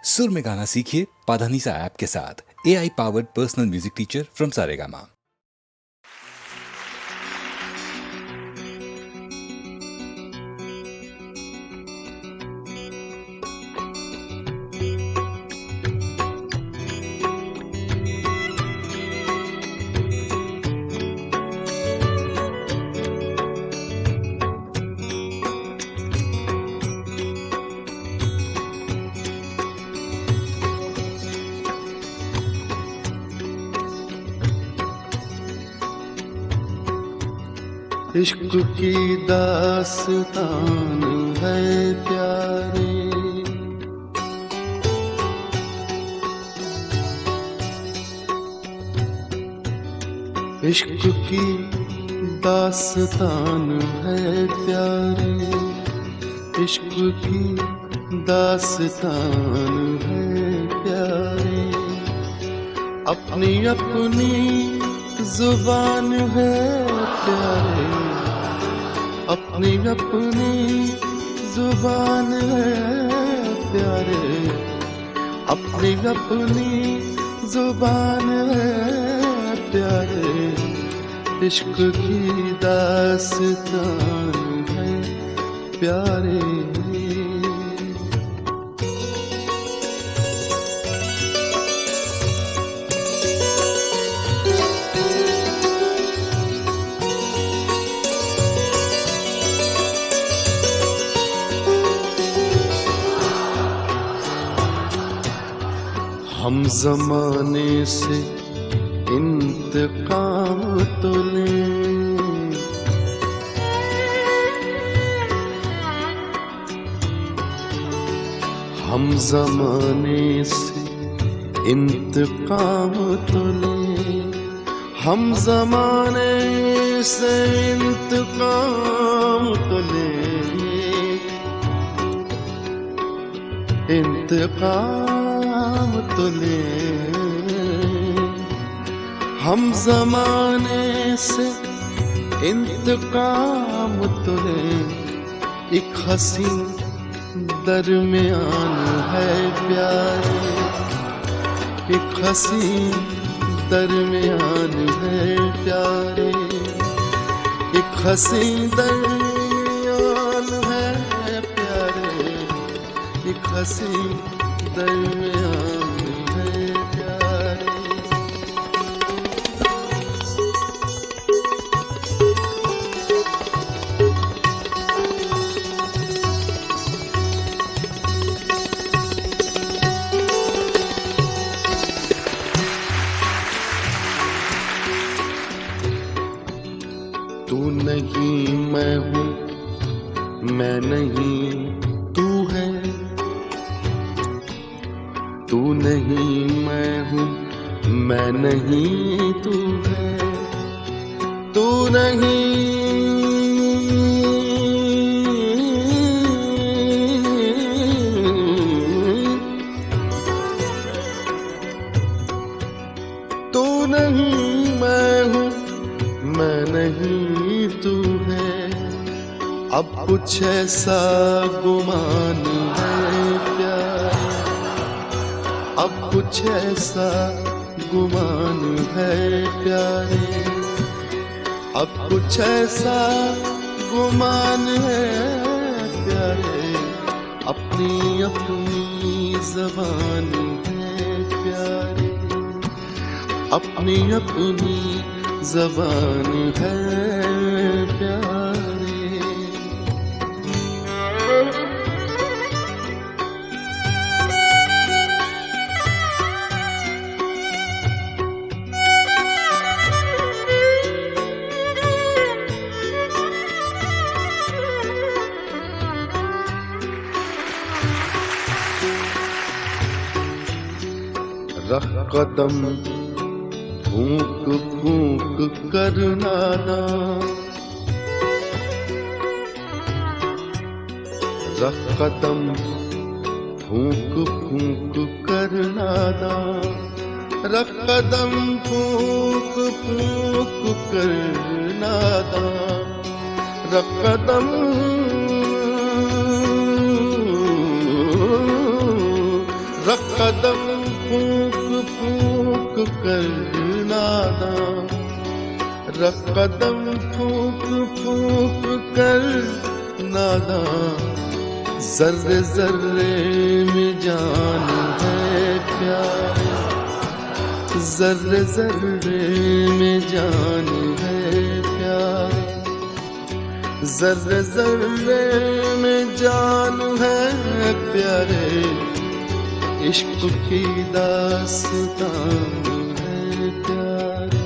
सुर में गाना सीखिए पाधानीसा ऐप के साथ। AI powered personal music teacher from Saregama. इश्क की दास्तान है प्यारे, इश्क की दास्तान है प्यारे, इश्क की दास्तान है प्यारे। अपनी अपनी जुबान है प्यारे, अपनी अपनी जुबान है प्यारे, अपनी अपनी जुबान है प्यारे। इश्क की दास्तान है प्यारे। हम ज़माने से इंतकाम तो लें, हम ज़माने से इंतकाम तो लें, हम ज़माने से इंतकाम तो लें, इंतकाम तो लें। हम ज़माने से इंतकाम तो लें। एक हसी दरमियान है प्यारे, एक हसी दरमियान है प्यारे, एक हसी दरमियान है प्यारे, एक हसी दरमियान है प्यारे। तू नहीं मैं हूँ, मैं नहीं तू है, तू नहीं मैं हूँ, मैं नहीं तू है, तू नहीं तू नहीं मैं हूँ, मैं नहीं तू है। अब कुछ ऐसा गुमान है प्यारे, अब कुछ ऐसा गुमान है प्यारे, अब कुछ ऐसा गुमान है प्यारे। अपनी अपनी ज़बान है प्यारे, अपनी अपनी ज़बान है प्यारे। रख कदम फूंक फूंक कर नादा, रख कदम फूंक फूंक कर नादा, रख कदम फूंक फूंक कर नादा, रख कदम रकदम फूक फूक कर नादां, रकदम फूक फूक कर नादां, जर्रे जर्रे में जान है प्यारे, जर्रे जर्रे में जान है प्यारे, जर्रे जर्रे में जान है प्यारे, इश्क की दास्तान है प्यारे,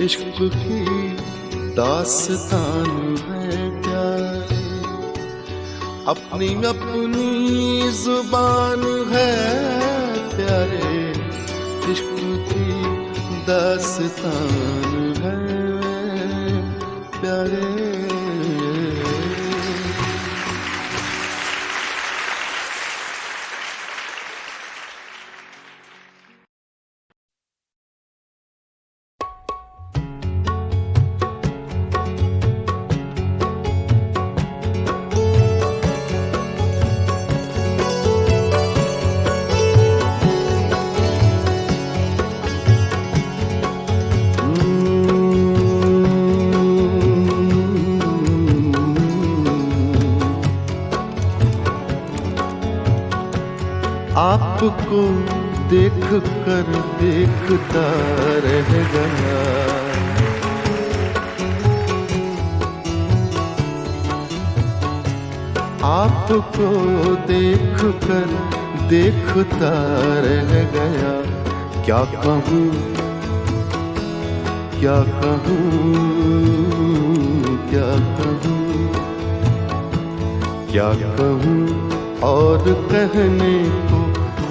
इश्क की दास्तान है प्यारे, अपनी अपनी जुबान है प्यारे, इश्क की दास्तान है प्यारे। आपको देख कर देखता रह गया, आपको देख कर देखता रह गया, क्या कहूँ क्या कहूँ क्या कहूँ क्या कहूँ, और कहने को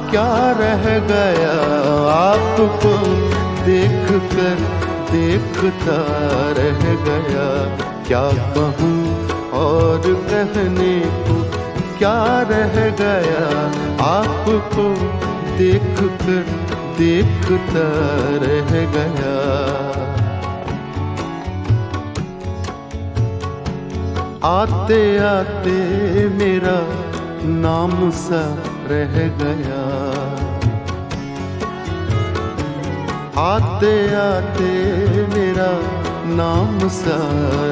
क्या रह गया, आपको देख कर देखता रह गया, क्या कहूँ और कहने को क्या रह गया, आपको देख कर देखता रह गया। आते आते मेरा नाम सा रह गया, आते आते मेरा नाम सा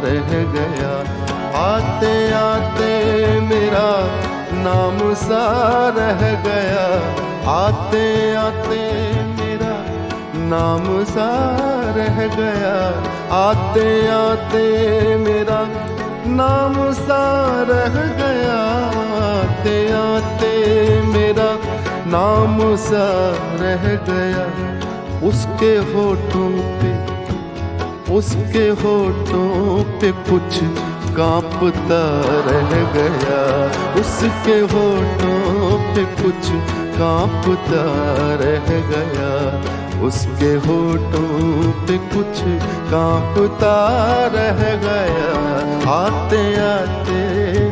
रह गया, आते आते मेरा नाम सा रह गया, आते आते मेरा नाम सा रह गया, आते आते मेरा नाम सा रह गया, आते आते मेरा नाम सा रह गया, उसके होठों पे उसके होठों पे कुछ कांपता रह गया, उसके होठों पे कुछ कांपता रह गया, उसके होठों पे कुछ कांपता रह गया, आते आते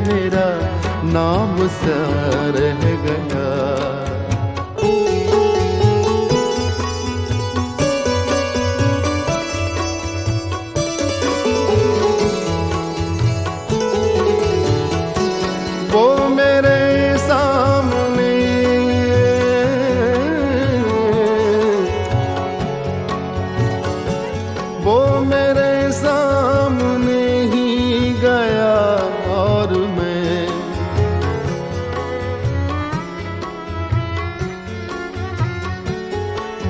मेरा नाम सा रह गया। वो मेरे सामने वो मेरे सामने ही गया, और मैं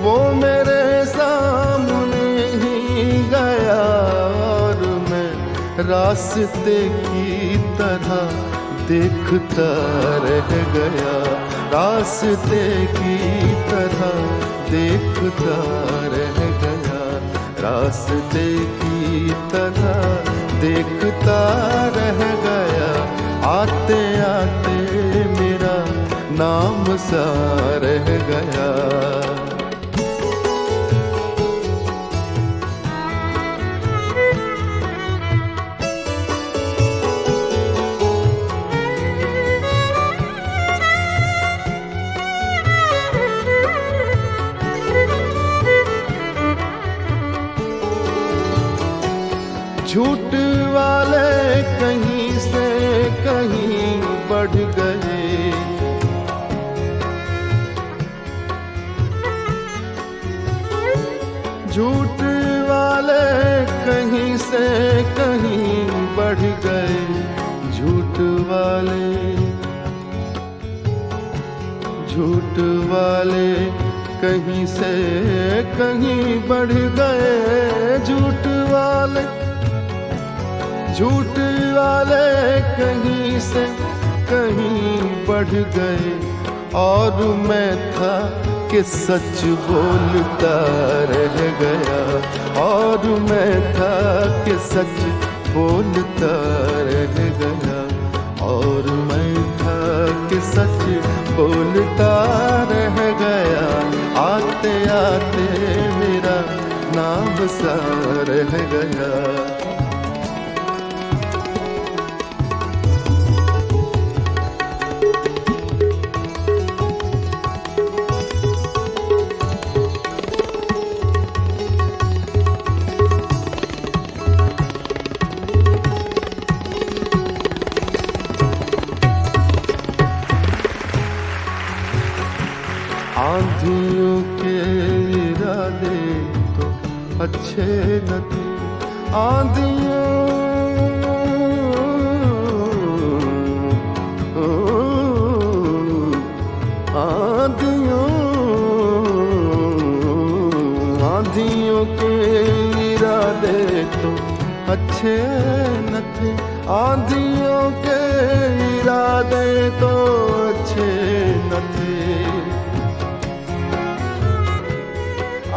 वो मेरे सामने ही गया, और मैं रास्ते की तरह देखता रह गया, रास्ते की तरह देखता रह गया, रास्ते की तरह देखता रह गया, आते आते मेरा नाम सा रह गया। झूठ वाले कहीं से कहीं बढ़ गए, झूठ वाले कहीं से कहीं बढ़ गए, झूठ वाले कहीं से कहीं बढ़ गए, झूठ वाले कहीं से कहीं बढ़ गए। और मैं था कि सच बोलता रह गया, और मैं था कि सच बोलता रह गया, और मैं था कि सच बोलता रह गया। आते आते मेरा नाम सा रह गया। आंधियों के इरादे तो अच्छे न थे, आंधियों के इरादे तो अच्छे न थे, आंधियों के इरादे तो अच्छे न थे,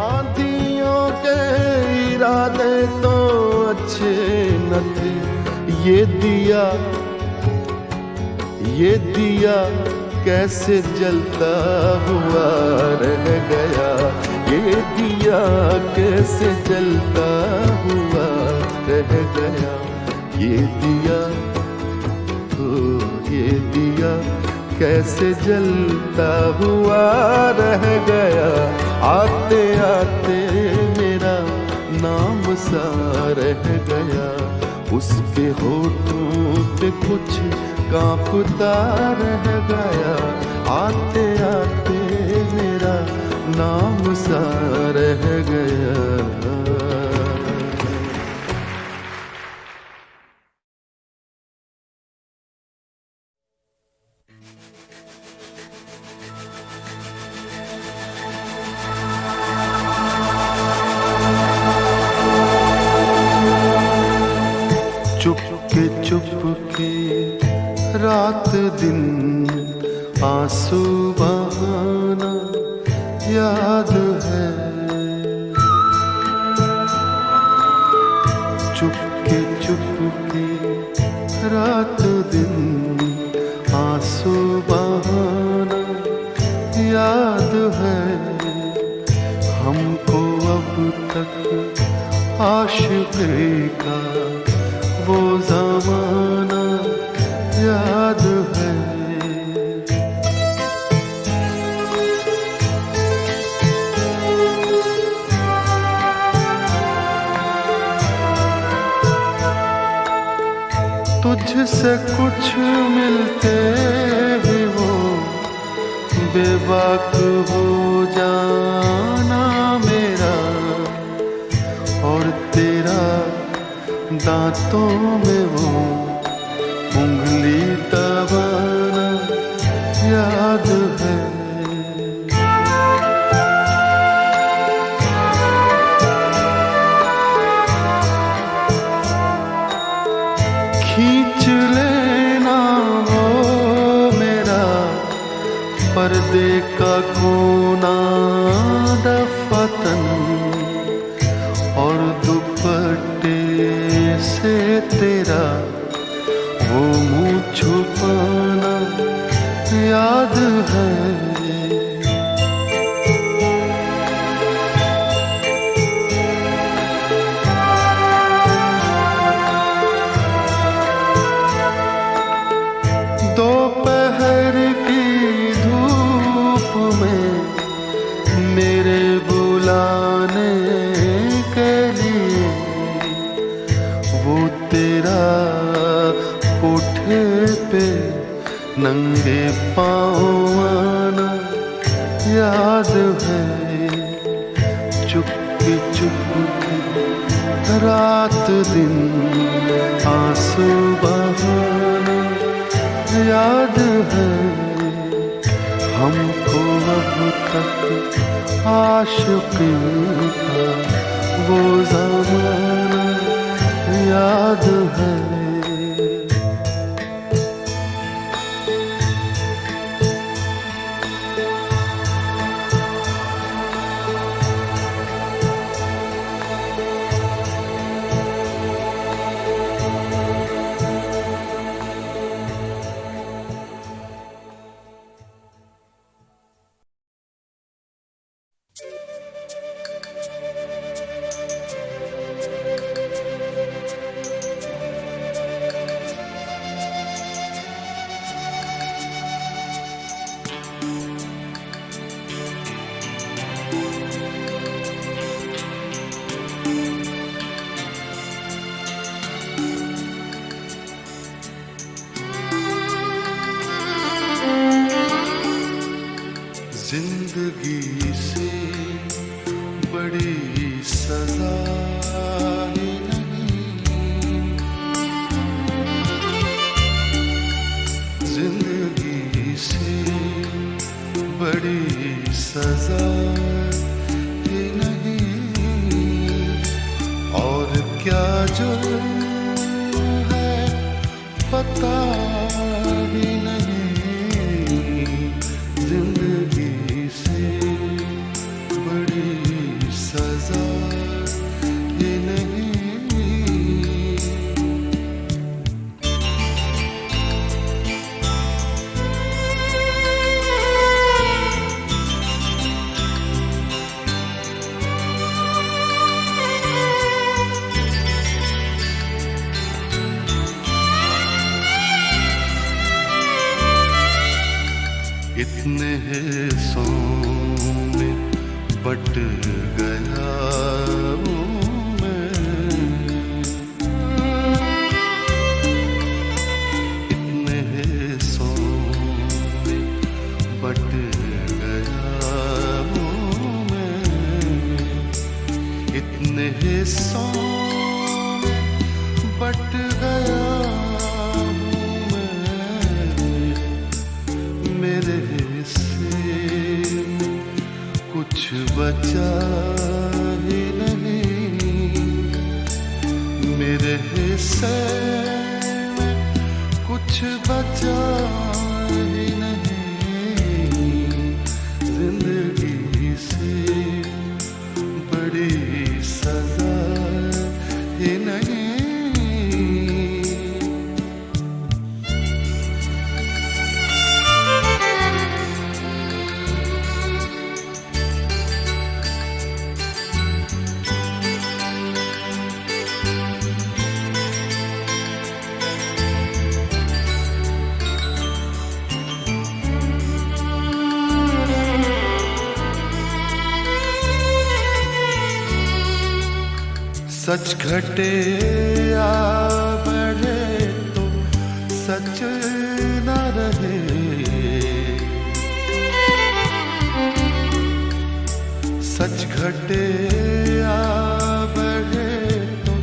आंधियों के इरादे तो अच्छे न थे। ये दिया कैसे जलता हुआ रह गया, ये दिया कैसे जलता हुआ रह गया, ये दिया कैसे जलता हुआ रह गया। आते आते मेरा नाम सा रह गया, उसके होठों पे कुछ कांपता रह गया। आते आते मेरा नाम सा रह गया। चुपके रात दिन आंसू बहाना याद है, चुपके रात दिन आंसू बहाना याद है। हमको अब तक आशिक़ी का वो ज़माना याद है। तुझसे कुछ मिलते ही वो बेबाक हो जाना मेरा, और तेरा दांतों में वो उंगली दबाना याद है। खींच लेना वो मेरा पर्दे का कोना दफातन, और दुपट्टे से तेरा वो मुँह छुपाना याद है। दोपहर की धूप में मेरे बुलाने के लिए वो तेरा कोठे पे नंगे पाँव आना याद है। चुपके दिन आंसू बहाना याद है हमको अब तक आशिकी का वो ज़माना याद है। जिंदगी से बड़ी सजा ही नहीं, जिंदगी से बड़ी सजा ही नहीं, और क्या जुर्म है पता ही नहीं। जिंदगी से बड़ी सजा ये नहीं। इतने हिस्सों में बट गया हूँ मैं, इतने हिस्सों में बट गया हूँ मैं, इतने हिस्सों में बट गया हूँ मैं। मेरे कुछ बचा ही नहीं, मेरे हिस्से में कुछ बचा ही नहीं। जिंदगी से बड़ी सजा ही नहीं। सच घटे या बढ़े तो सच न रहे, सच घटे या बढ़े तो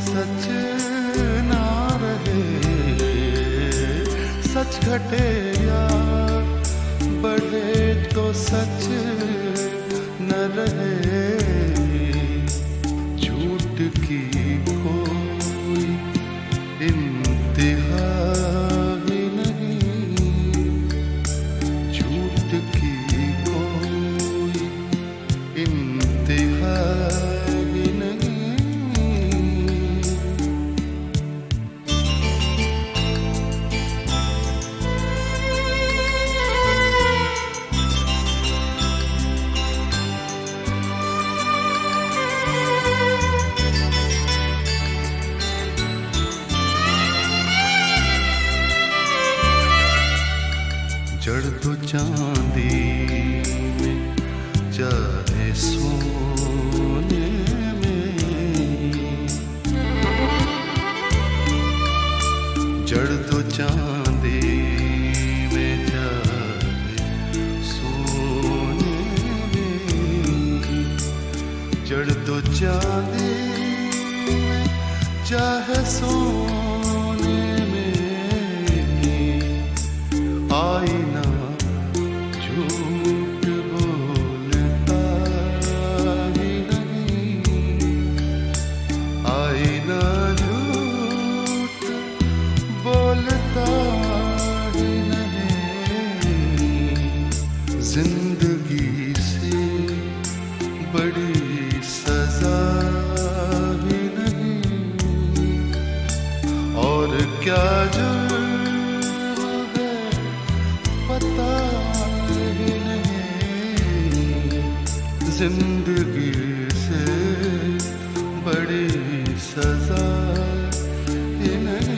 सच न रहे, सच घटे या बढ़े तो सच न रहे। की कोई इंतहा ही नहीं, झूठ की कोई इंतहा ही नहीं। जड़ दो चांदी में चाहे सोने में, जड़ दो चांदी में चाहे सोने में, जड़ दो चांदी में चाहे सोने में आईना झूठ बोलता ही नहीं, आईना झूठ बोलता ही नहीं। जिंदगी से बड़ी सजा ही नहीं, और क्या जुर्म है पता ही नहीं। जिंदगी से बड़ी सजा ही नहीं।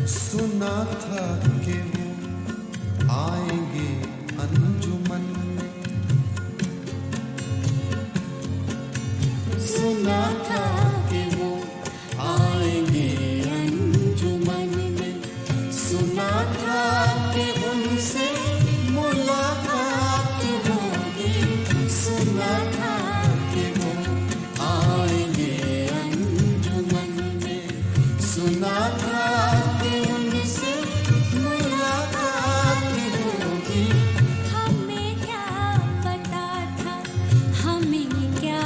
सुना था कि वो आएंगे अंजुमन में, सुना था कि वो आएंगे अंजुमन में, सुना था कि उनसे मुलाकात होगी, सुना था कि वो आएंगे अंजुमन में, सुना था कि उनसे मुलाकात होगी। हमें क्या पता था, हमें क्या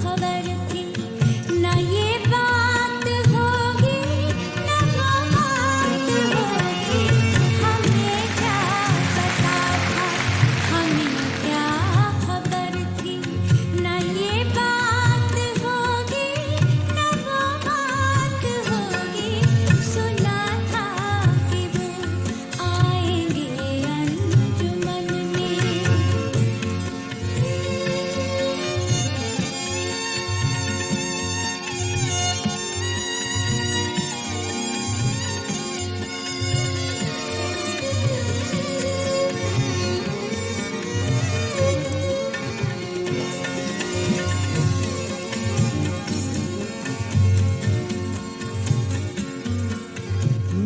खबर थी, न ये बात होगी न वो बात होगी। हमें क्या पता था, हमें क्या खबर थी, न ये बात होगी न वो बात होगी। सुना था कि वो आएंगे अंजुमन में।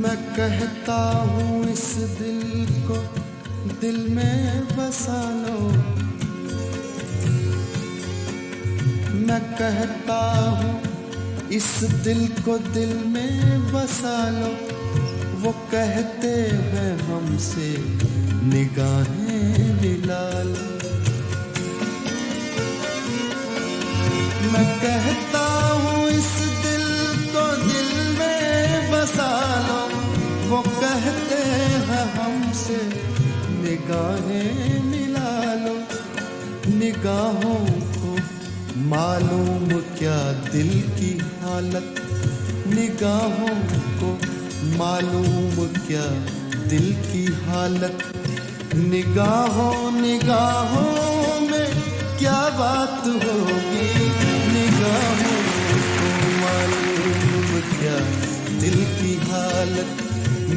मैं कहता हूँ इस दिल को दिल में बसा लो, मैं कहता हूँ इस दिल को दिल में बसा लो। वो कहते हैं हमसे निगाहें मिला लो, मैं कहता हूँ इस दिल को दिल में बसा लो। वो कहते हैं हमसे निगाहें मिला लो। निगाहों को मालूम क्या दिल की हालत, निगाहों को मालूम क्या दिल की हालत। निगाहों निगाहों में क्या बात होगी, निगाहों को मालूम क्या दिल की हालत।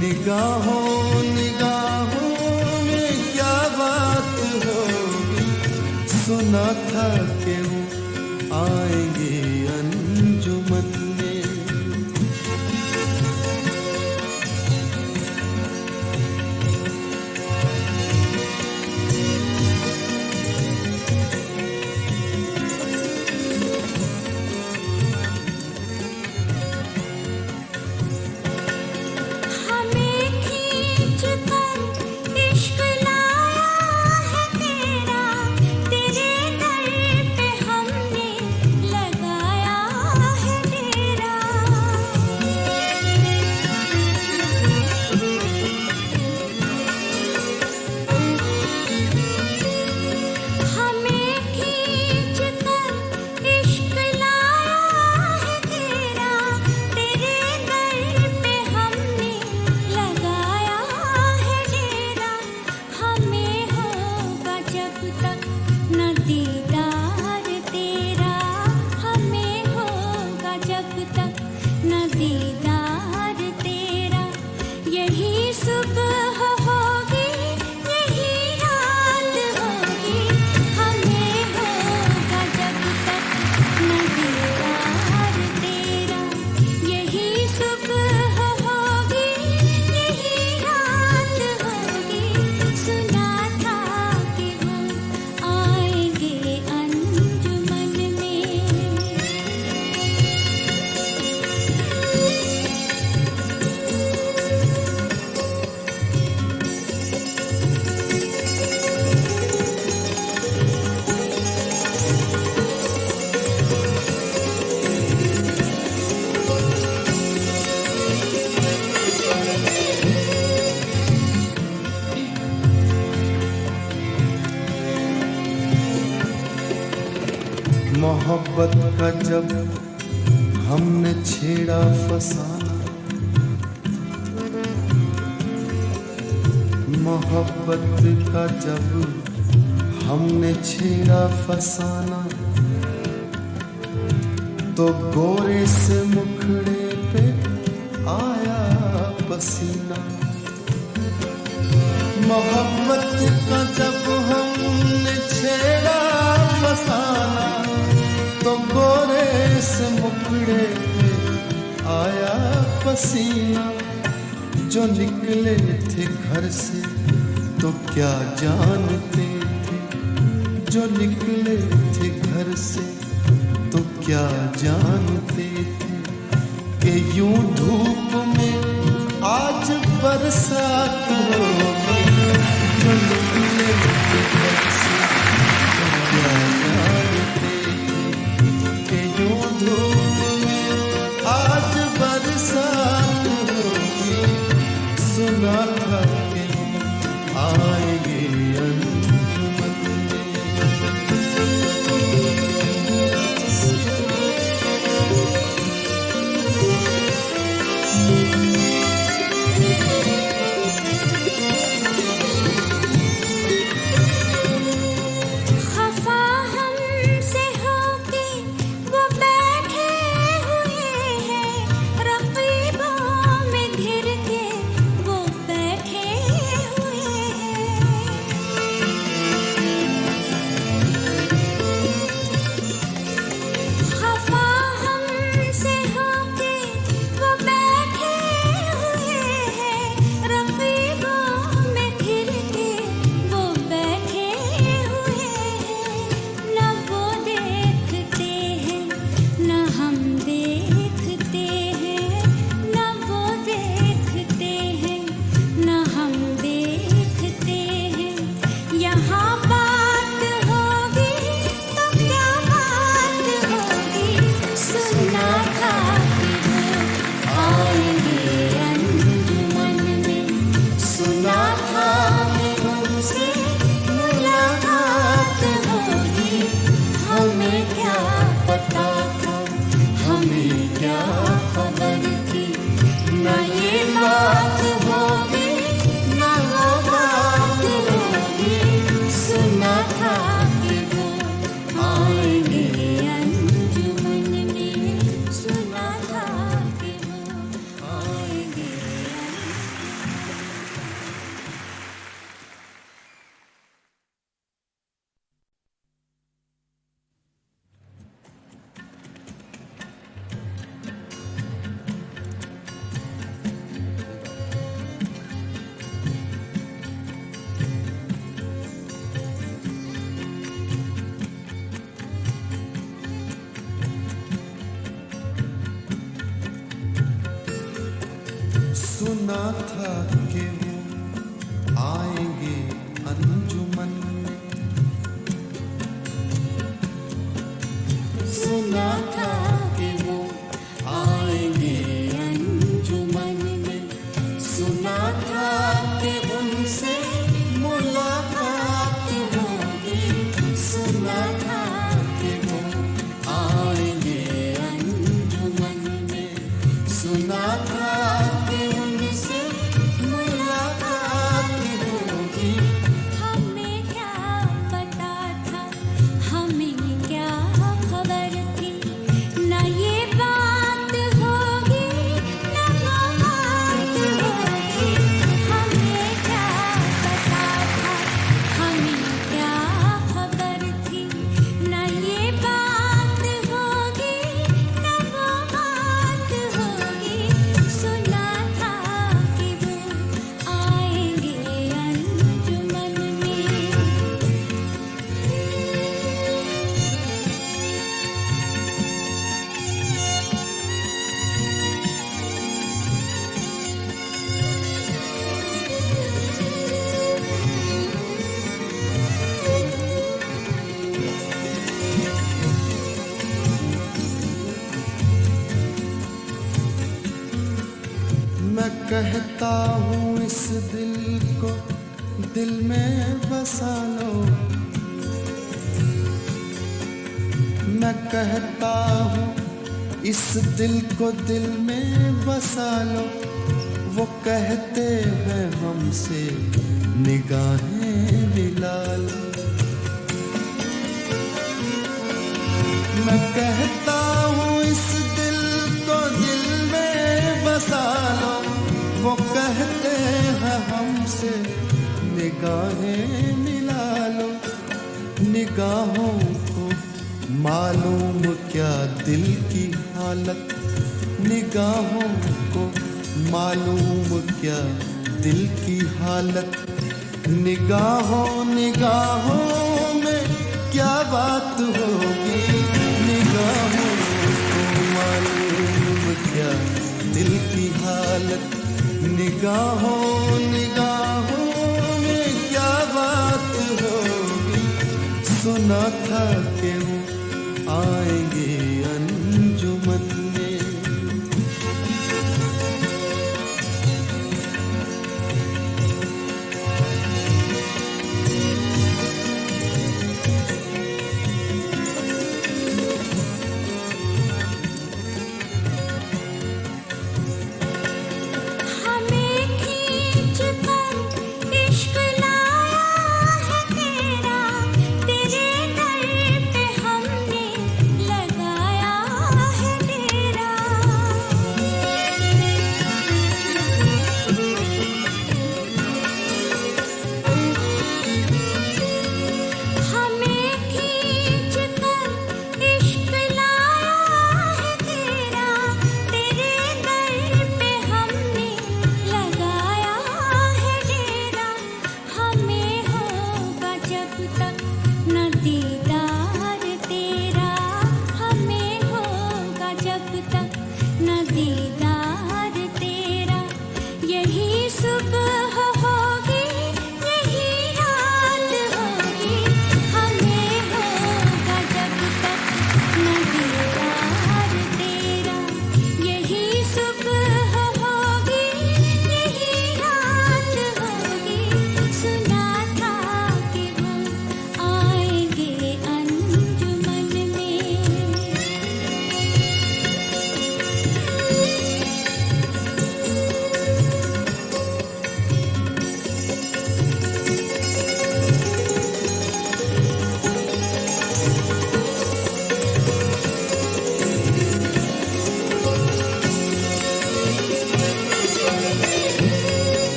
निगाहों निगाहों में क्या बात होगी। सुना था कि वो आएंगे अंजुमन में। हमें खींच कर इश्क लाया है तेरा, तेरे दर पे हमने लगाया है डेरा। मोहब्बत का जब हमने छेड़ा फसाना, मोहब्बत का जब हमने छेड़ा फसाना, तो गोरे से मुखड़े पे आया पसीना। मोहब्बत का जब हमने छेड़ा फसाना, तो गोरे से मुखड़े पे आया पसीना। जो निकले थे घर से तो क्या जानते थे, जो निकले थे घर से तो क्या जानते थे कि यूं धूप में आज बरसात होगी। जो निकले थे घर से तो क्या जानते थे कि यूं धूप में आज बरसात होगी। सुना था कि आएंगे अंजुमन में। खफा हमसे होके वो बैठे हुए हैं, रक़ीबों में घिर के वो बैठे हुए हैं। खफा हमसे होके वो बैठे हुए हैं, रक़ीबों में घिर के वो बैठे हुए हैं। न वो देखते हैं न हम देखते हैं, न वो देखते हैं न हम देखते हैं। यहाँ बात होगी तो क्या बात होगी, सुना था कि वो आएंगे अंजुमन में। सुना था कि उनसे मुलाकात होगी, हमें क्या पता था, हमें क्या खबर थी। न ये बात होगी न वो बात होगी, सुना था कि वो आएंगे अंजुमन में। सुना था कि वो आएंगे। सुना था कि वो आएंगे अंजुमन में। सुना था कि वो आएंगे अंजुमन में। सुना था कि उनसे मुलाकात होगी, सुना था कि वो आएंगे अंजुमन में। सुना था कि उनसे मुलाकात होगी, हमें क्या पता था, हमें क्या खबर थी। न ये बात होगी न वो बात होगी, हमें क्या पता था, हमें क्या खबर थी। न ये बात होगी न वो बात होगी, सुना था कि वो आएंगे अंजुमन में। मैं कहता हूँ इस दिल को दिल में बसा लो। मैं कहता हूँ इस दिल को दिल में बसा लो, वो कहते हैं हमसे निगाहें मिला लो। मैं कहता हूँ इस दिल को दिल में बसा लो, वो कहते हैं हमसे निगाहें मिला लो। निगाहों को मालूम क्या दिल की हालत, निगाहों को मालूम क्या दिल की हालत। निगाहों निगाहों में क्या बात होगी, निगाहों को मालूम क्या दिल की हालत। निगाहों निगाहों में क्या बात होगी, सुना था कि वो आएंगे अंजुमन में।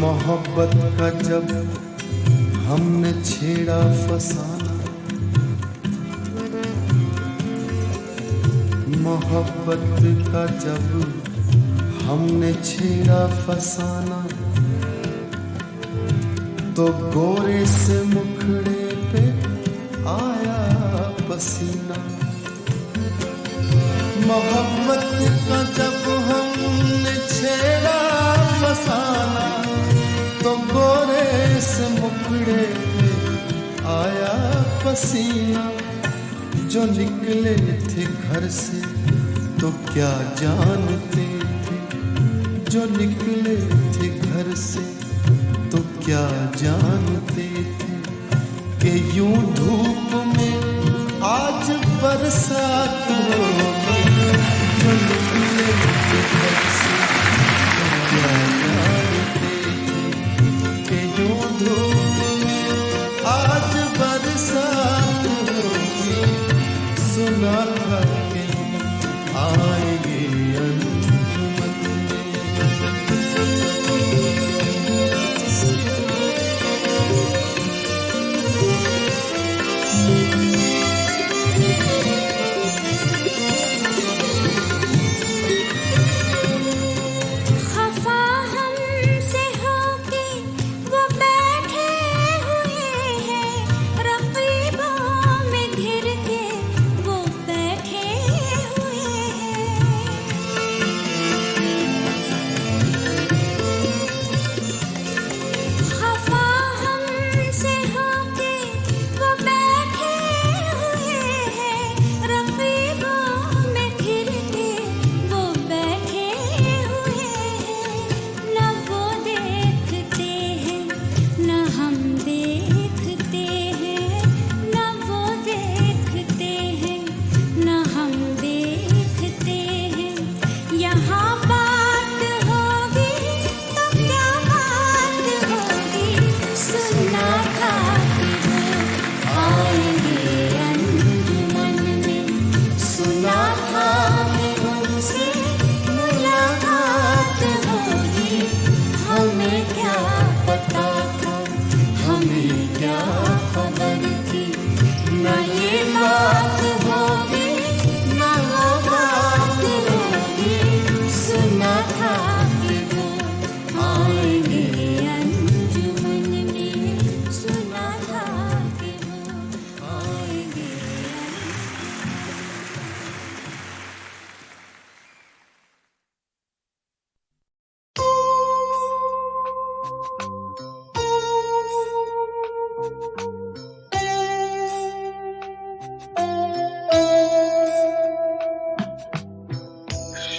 मोहब्बत का जब हमने छेड़ा फसाना, मोहब्बत का जब हमने छेड़ा फसाना, तो गोरे से मुखड़े पे आया पसीना। मोहब्बत का जब हमने छेड़ा फसाना, तो गोरे से मुखड़े पे आया पसीना। जो निकले थे घर से तो क्या जानते थे, जो निकले थे घर से तो क्या जानते थे कि यूं धूप में आज बरसात होगी। जो निकले थे घर से तो क्या जानते थे कि यूं धूप में आज बरसात होगी। सुना था कि आएंगे अंजुमन में।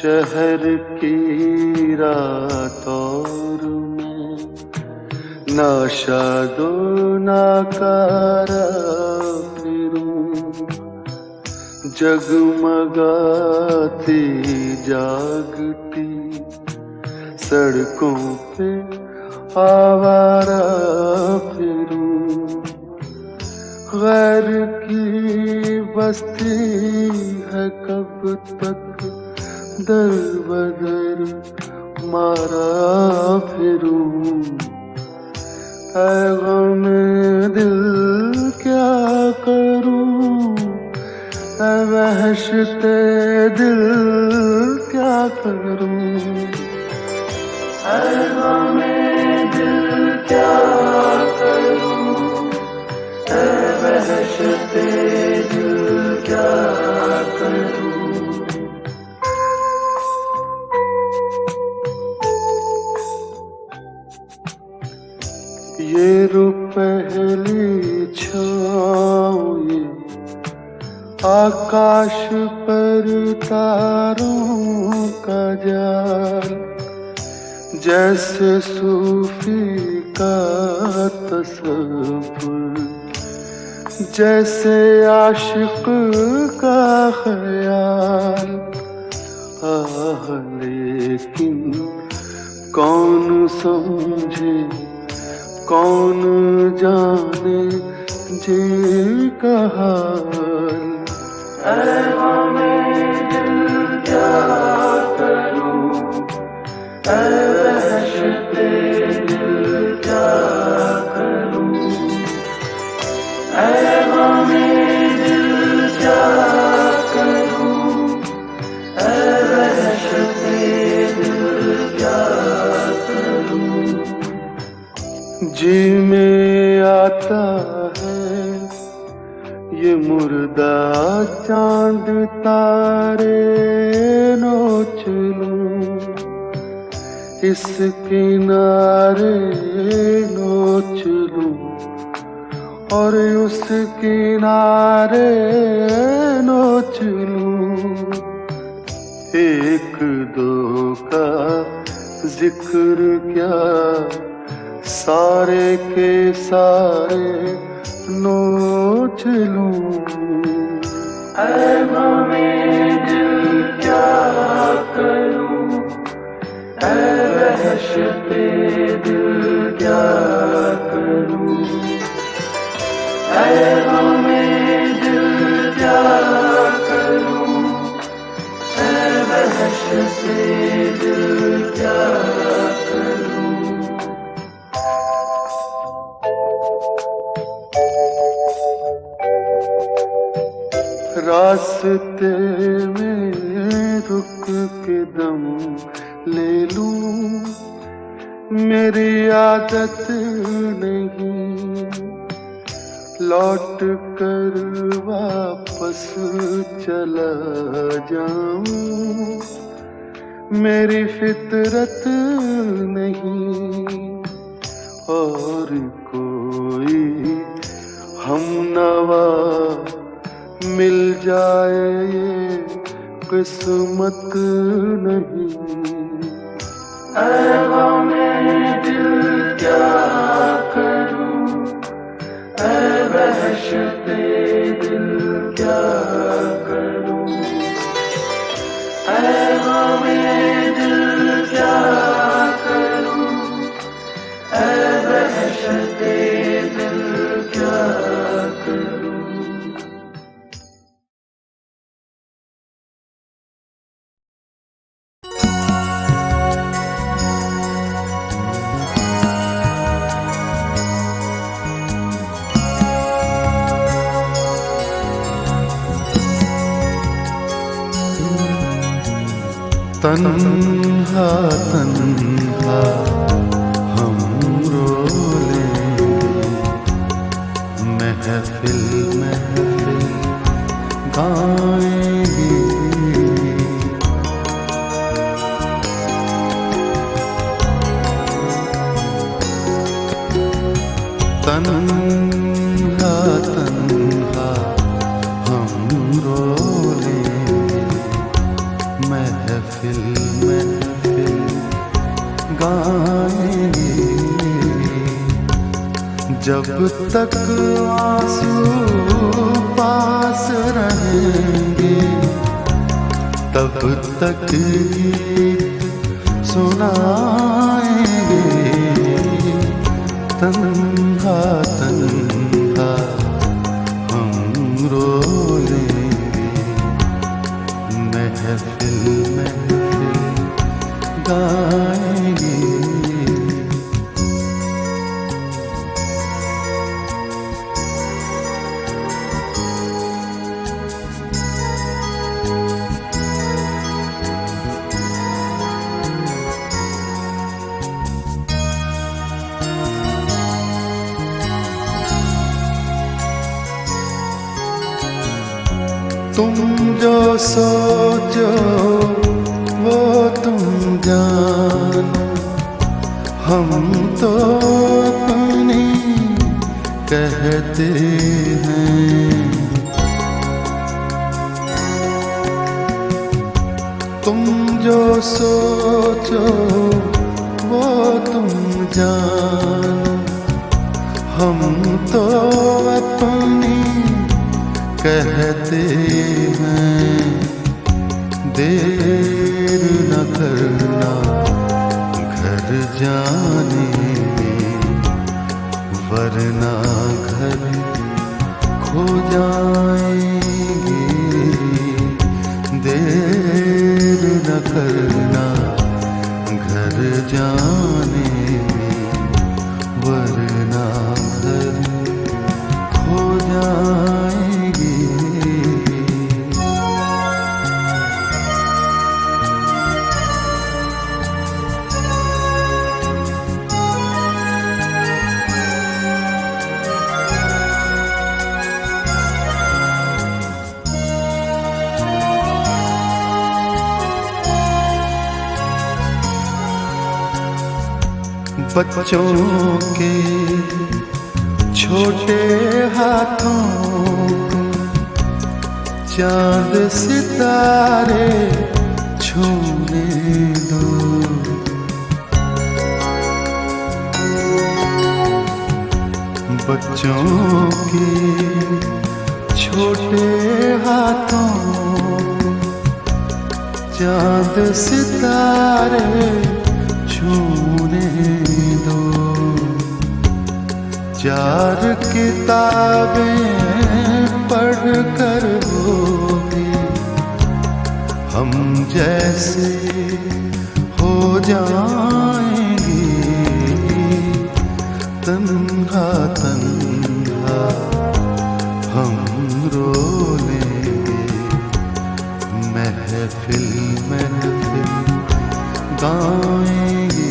शहर की रात और मैं नाशादो नाकारा फिरूं, जगमगाती जागती सड़कों पे आवारा फिरूं, गैर की बस्ती है कब तक दर बदर मारा फिरूं, ऐ गम दिल क्या करूं, ऐ वहशते दिल क्या करूं, ऐ गम दिल क्या करूं, ऐ वहशते दिल क्या करूं। ये रुपहली छाँव ये आकाश पर तारों का जाल, जैसे सूफी का तसव्वुर, जैसे आशिक का ख्याल। आह लेकिन कौन समझे कौन जाने जी का हाल, ऐ गमे दिल क्या करूं, ऐ वहशते दिल क्या करूं, ऐ गमे दिल क्या करूं, ऐ वहशते दिल क्या करूं। जी में आता है ये मुर्दा चांद तारे नोच लूं, इस किनारे नोच लूं और उस किनारे नोच लूं। एक दो का जिक्र क्या सारे के सारे नोच लूं, ऐ गमे दिल क्या करूं, ऐ वहशते दिल क्या करूं, ऐ गमे दिल क्या करूं, ऐ वहशते दिल क्या करूं। रास्ते में रुक के दम ले लूं, मेरी आदत नहीं लौट कर वापस चला जाऊं, मेरी फितरत नहीं और कोई हमनवा मिल जाए ये किस्मत नहीं, ऐ गमे दिल क्या करूं, ऐ वहशते दिल क्या करूं, ऐ गमे दिल क्या करूं, ऐ वहशते दिल क्या करूं। तन्हा तन्हा हम रोले, महफिल महफिल गाएंगे, तन्हा तन्हा हम रोले, महफिल जब तक आंसू पास रहेंगे तब तक गीत सुनाएंगे। तन्हा तन्हा हम रो लेंगे, महफिल महफिल गाएंगे। तुम जो सोचो वो तुम जानो, हम तो अपनी कहते हैं। तुम जो सोचो वो तुम जानो, हम तो अपनी कहते हैं। देर न करना घर जाने में, वरना घर खो जाएंगे। देर न करना घर जाने में, वरना घर खो जाएंगे। बच्चों के छोटे हाथों को चांद सितारे छूने दो। बच्चों के छोटे हाथों को चांद सितारे छूने दो। चार किताबें पढ़ कर वो भी हम जैसे हो जाएंगे। तन्हा तन्हा हम रो लेंगे, महफिल महफिल गाएंगे।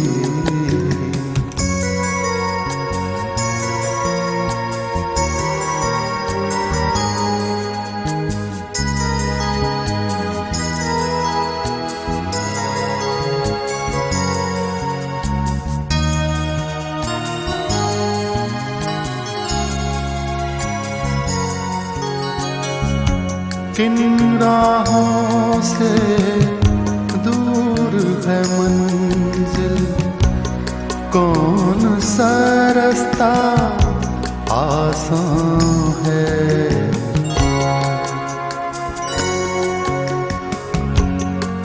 किन राहों से दूर है मंजिल, कौन सा रास्ता आसान है।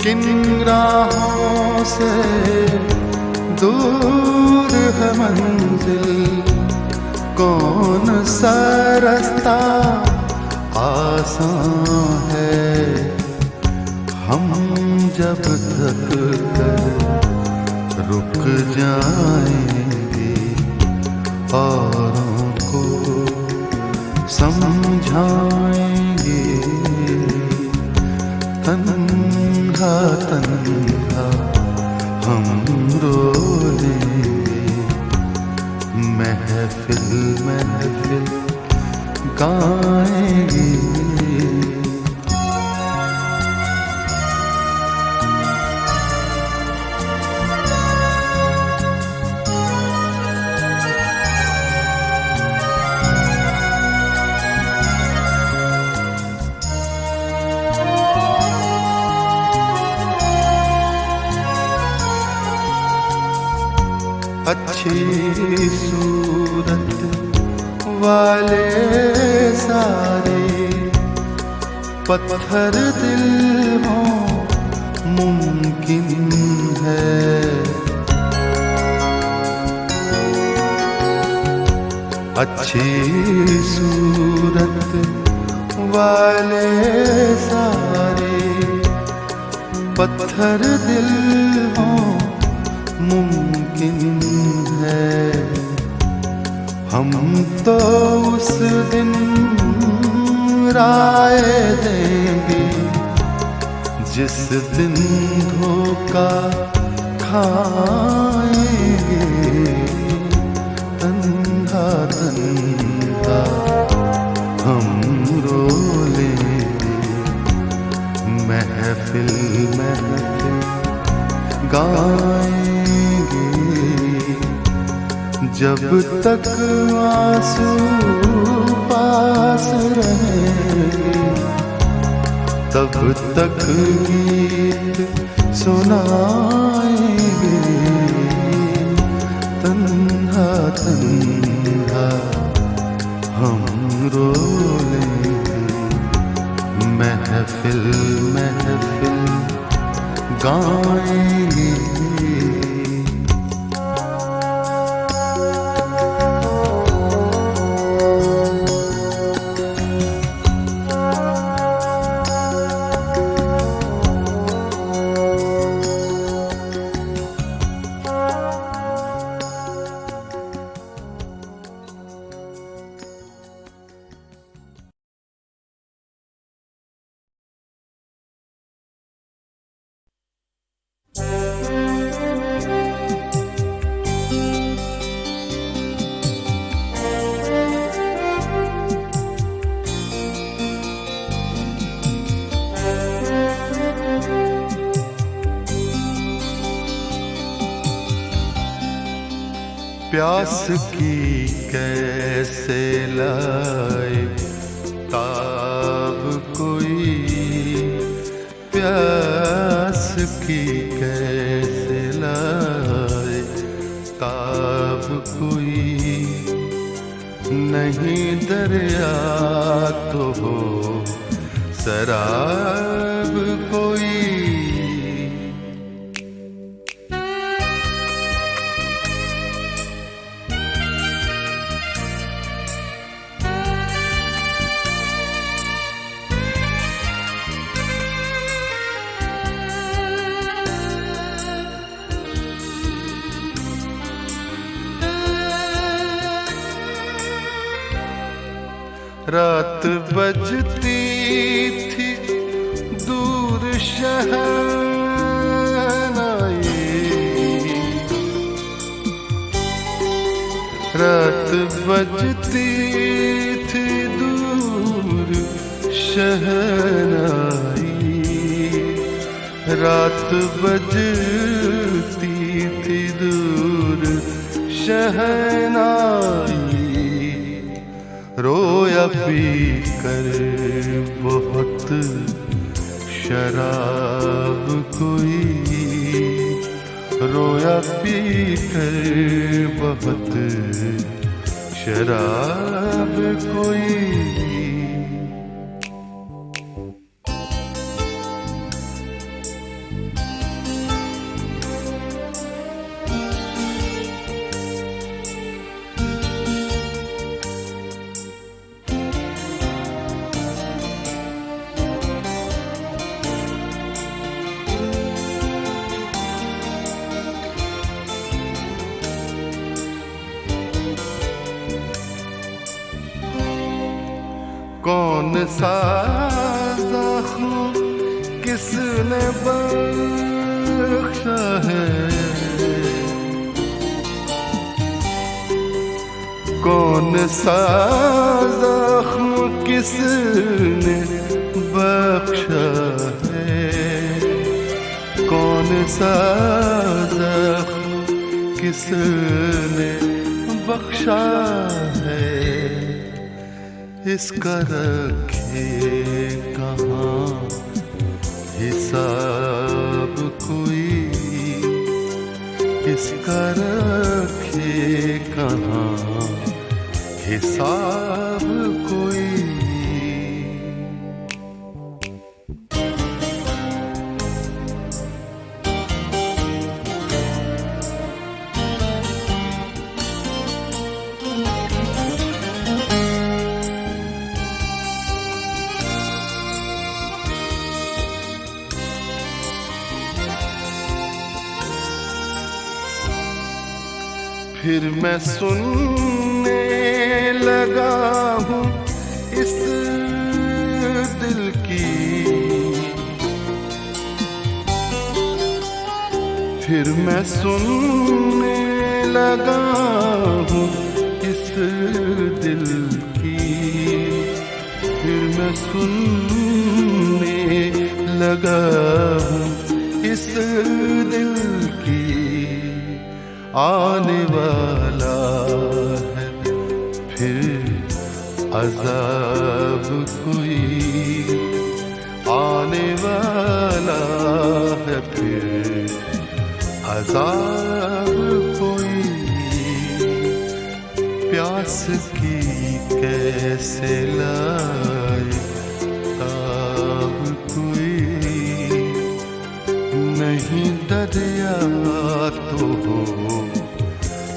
किन राहों से दूर है मंजिल, कौन सा रास्ता आसान है। हम जब तक रुक जाएंगे, औरों को समझाएंगे। तन्हा तन्हा हम रो लेंगे, महफिल महफिल गाएंगे। अच्छी सूरत वाले सारे पत्थर दिल हो मुमकिन है। अच्छी सूरत वाले सारे पत्थर दिल हो मुमकिन है। हम तो उस दिन राय देंगे जिस दिन धोखा खाएंगे। तन्हा तन्हा हम रो लेंगे, महफिल महफिल गाएंगे। जब तक आंसू पास रहेंगे तब तक गीत सुनाएंगे। तन्हा तन्हा हम रो लेंगे, महफिल महफिल गाएंगे। प्यास की कैसे लाए ताब कोई, प्यास की कैसे लाए ताब कोई। नहीं दरिया तो हो शराब कोई। रात बजती थी दूर शहनाई, रात बजती थी दूर शहनाई। रात बजती थी दूर शहनाई। रोया पी कर बहुत शराब कोई, रोया पी कर बहुत शराब कोई। कौन सा ज़ख्म किसने बख्शा है, कौन सा ज़ख्म किसने बख्शा है। कौन सा ज़ख्म किसने बख्शा है। इसका रखे कहाँ हिसाब कोई, किसका रखे कहाँ हिसाब कोई। फिर मैं सुनने लगा हूँ इस दिल की, फिर मैं सुनने लगा हूँ इस दिल की, फिर मैं सुनने लगा हूँ इस दिल की। आने वाला है फिर अज़ाब कोई, आने वाला है फिर अज़ाब कोई। प्यास की कैसे लाए ताब कोई, नहीं दरिया तो हो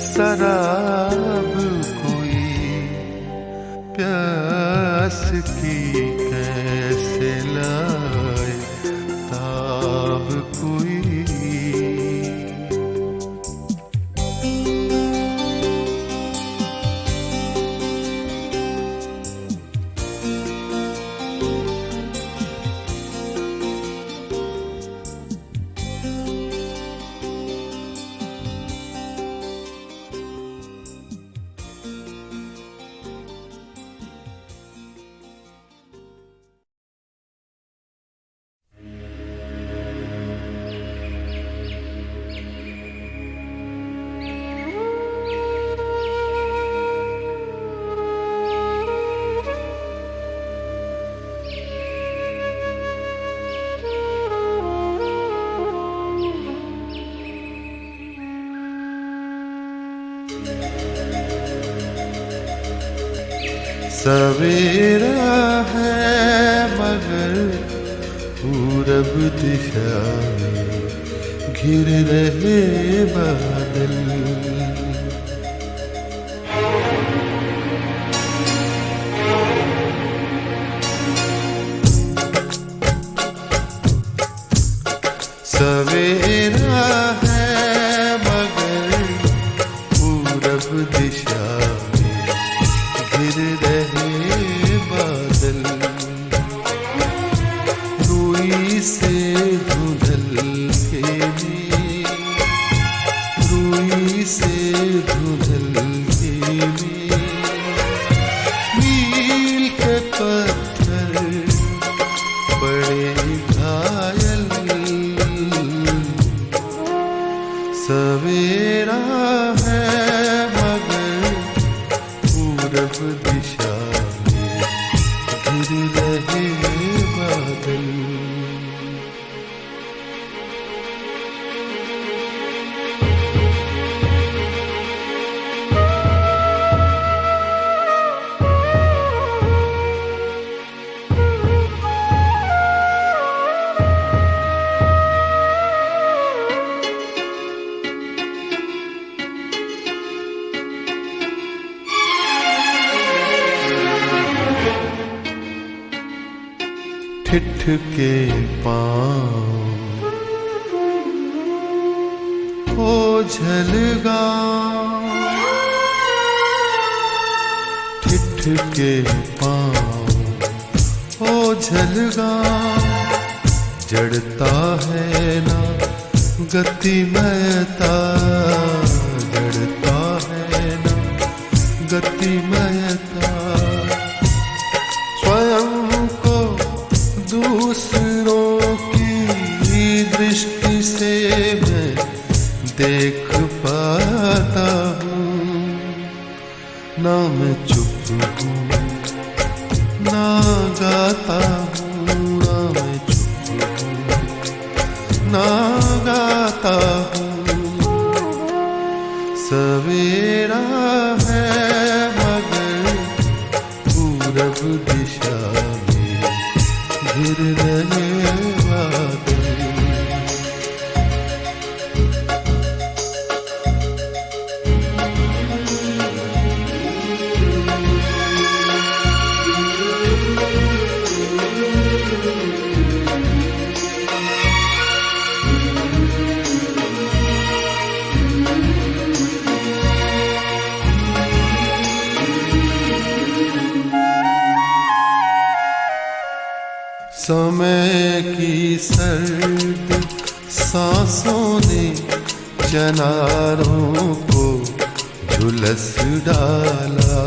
शराब कोई। प्यास की कैसे लाए ताब कोई। सवेरा है मगर पूरब दिशा में घिर रहे बादल। सवेरा है मगर पूरब दिशा घिर रहे बादल। रूई से धुंधल के में, रूई से धुंधल के में मील के पत्थर बड़े घायल। सवेरा है मगर पूरब दिशा में घिर रहे बादल। ठिठ के पाँव ओझल गाँव, ठिठ के पाँव ओझल गाँव। जड़ता है ना गतिमयता, जड़ता है ना गतिमयता। स्वयं को दूसरों की दृष्टि से मैं देख पाता हूँ। ना मैं चुप हूँ ना गाता हूँ, ना मैं चुप हूँ ना गाता हूँ। सवेरा है मगर पूरब दिशा में घिर रहे बादल। समय की सर्द सांसों ने चनारों को झुलस डाला।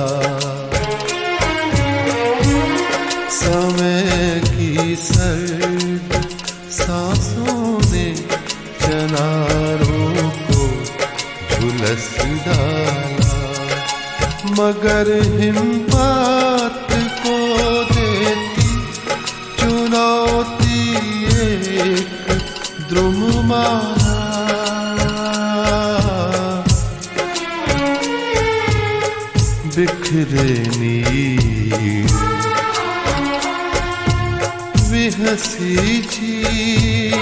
समय की सर्द सांसों ने चनारों को झुलस डाला। मगर हिम्मत को देती चुनौती एक द्रुममाला। बिखरे नीर विहसी चीर,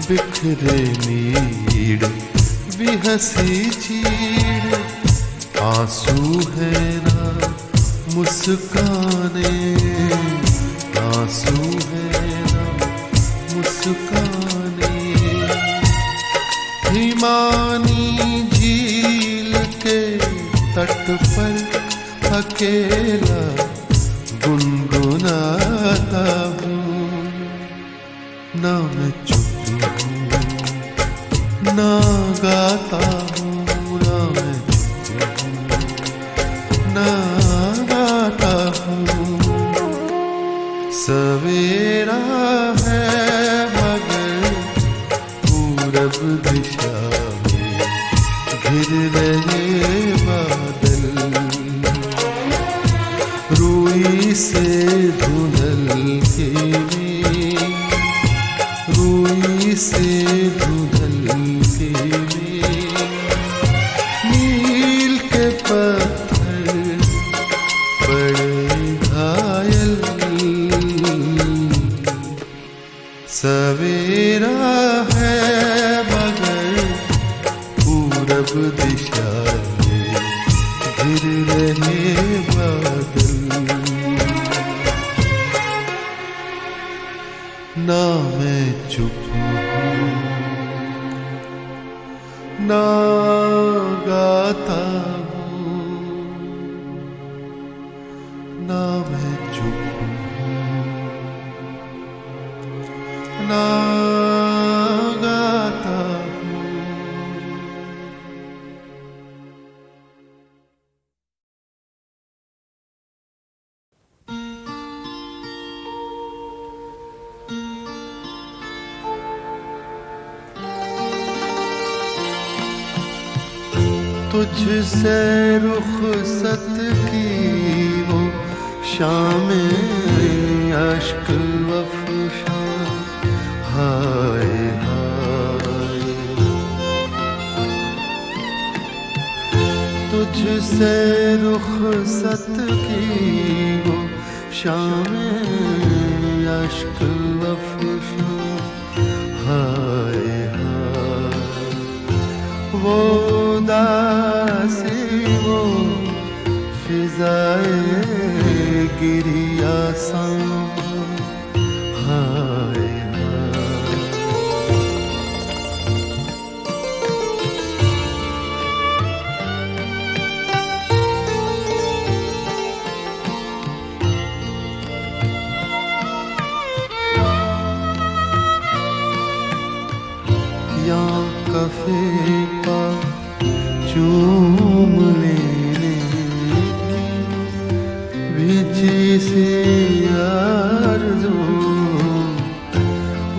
बिखरे नीर विहसी चीर। आंसू है ना मुस्काने, आंसू है ना मुस्काने। हिमानी झील के तट पर अकेला गुनगुनाता हूँ। ना मैं चुप हूँ ना गाता हूँ, ना मैं चुप हूँ ना गाता हूँ। सवेरा है मगर पूरब दिशा में घिर रहे बादल। रूई से धुंधल के में, रूई से धुंधल के में नील के पत्थर बड़े घायल। सवेरा है मगर पूरब दिशा में घिर रहे बादल। ना मैं चुप हूँ ना गाता हूँ, ना मैं चुप हूँ ना गाता हूँ। तुझसे रुखसत की वो शाम अश्क वफशा, हाय हाय। तुझसे रुखसत की वो शाम अश्क वफशा, हाय हाय। वो दासी वो फिजाए गिरिया सा, हाय हाय। या कफे का चूम लेने की सी आरज़ू,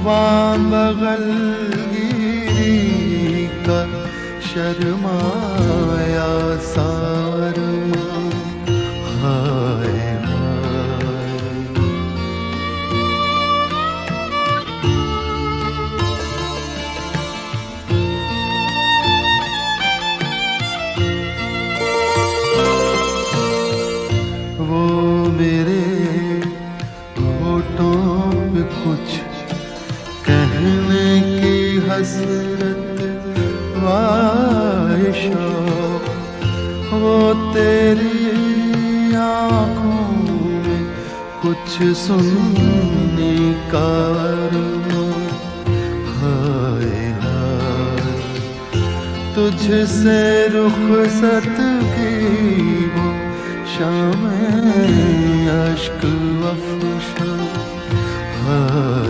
वहाँ बगल गिरी का शर्माया सार, हाय हाय। हसरत वाए शौक वो तेरी आँखों में कुछ सुनने का अरमान। हाय हाय तुझसे रुखसत की वो शाम अश्क अफ़शां। हाय